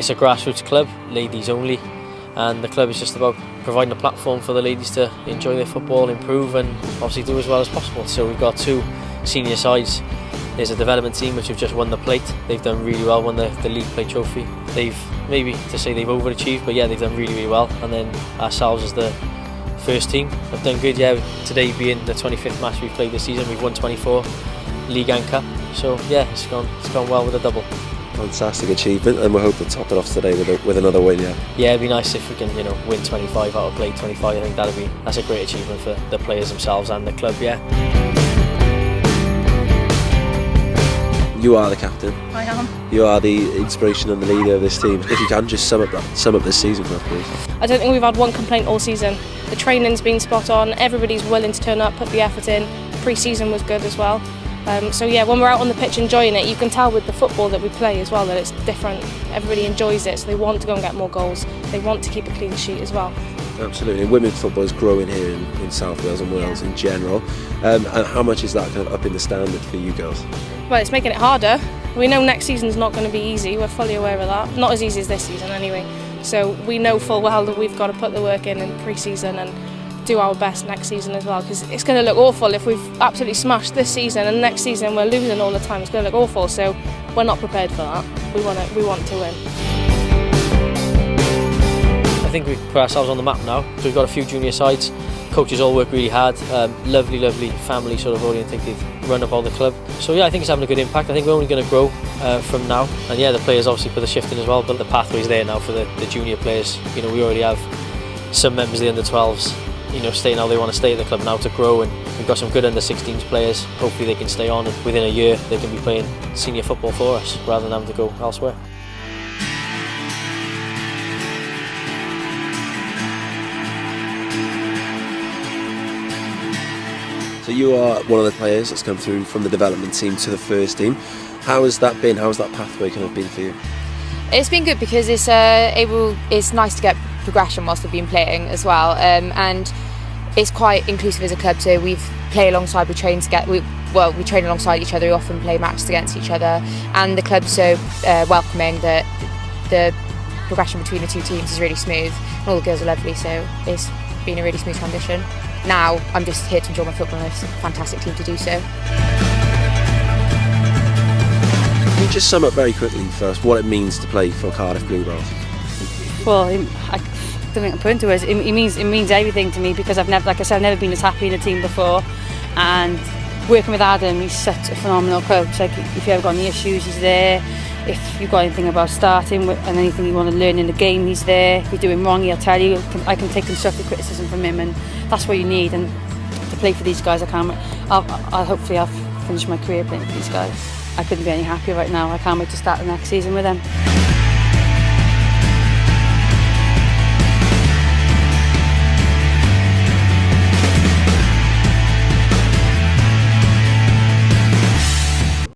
it's a grassroots club, ladies only, and the club is just about providing a platform for the ladies to enjoy their football, improve and obviously do as well as possible. So we've got 2 senior sides. There's a development team which have just won the plate. They've done really well, won the league plate trophy. They've, maybe to say they've overachieved, but yeah, they've done really well. And then ourselves as the first team have done good. Yeah, today being the 25th match we've played this season, we've won 24, league and cup. So yeah, it's gone well with a double. Fantastic achievement, and we're hoping to top it off today with another win. Yeah, it'd be nice if we can, win 25 out of play 25. I think that's a great achievement for the players themselves and the club. Yeah. You are the captain. I am. You are the inspiration and the leader of this team. If you can just sum up this season for us, please. I don't think we've had one complaint all season. The training's been spot on. Everybody's willing to turn up, put the effort in. Pre-season was good as well. So yeah, when we're out on the pitch enjoying it, you can tell with the football that we play as well that it's different. Everybody enjoys it, so they want to go and get more goals. They want to keep a clean sheet as well. Absolutely. Women's football is growing here in South Wales and Wales in general. And how much is that kind of upping the standard for you girls? Well, it's making it harder. We know next season's not going to be easy. We're fully aware of that. Not as easy as this season anyway. So we know full well that we've got to put the work in pre-season and do our best next season as well, because it's going to look awful if we've absolutely smashed this season and next season we're losing all the time. It's going to look awful, so we're not prepared for that. We want to win. I think we've put ourselves on the map now. So we've got a few junior sides. Coaches all work really hard. Lovely family sort of orientated run of all the club. So yeah, I think it's having a good impact. I think we're only going to grow from now. And yeah, the players obviously put the shift in as well, but the pathway's there now for the junior players. We already have some members of the under-12s staying how they want to stay at the club now to grow, and we've got some good under-16s players. Hopefully they can stay on, and within a year they can be playing senior football for us rather than having to go elsewhere. So you are one of the players that's come through from the development team to the first team. How has that been? How has that pathway kind of been for you? It's been good because it's nice to get progression whilst we've been playing as well, and it's quite inclusive as a club. So we play alongside, we train together. We train alongside each other. We often play matches against each other, and the club's so welcoming that the progression between the 2 teams is really smooth. And all the girls are lovely, so it's been a really smooth transition. Now I'm just here to enjoy my football, and it's a fantastic team to do so. Can you just sum up very quickly for us what it means to play for Cardiff Bluebelles? Well, I don't think I can put into words. It means everything to me, because I've never been as happy in a team before, and working with Adam, he's such a phenomenal coach. Like, if you ever got any issues, he's there. If you've got anything about starting and anything you want to learn in the game, he's there. If you're doing wrong, he'll tell you. I can take constructive criticism from him, and that's what you need. And to play for these guys, hopefully I'll finish my career playing for these guys. I couldn't be any happier right now. I can't wait to start the next season with them.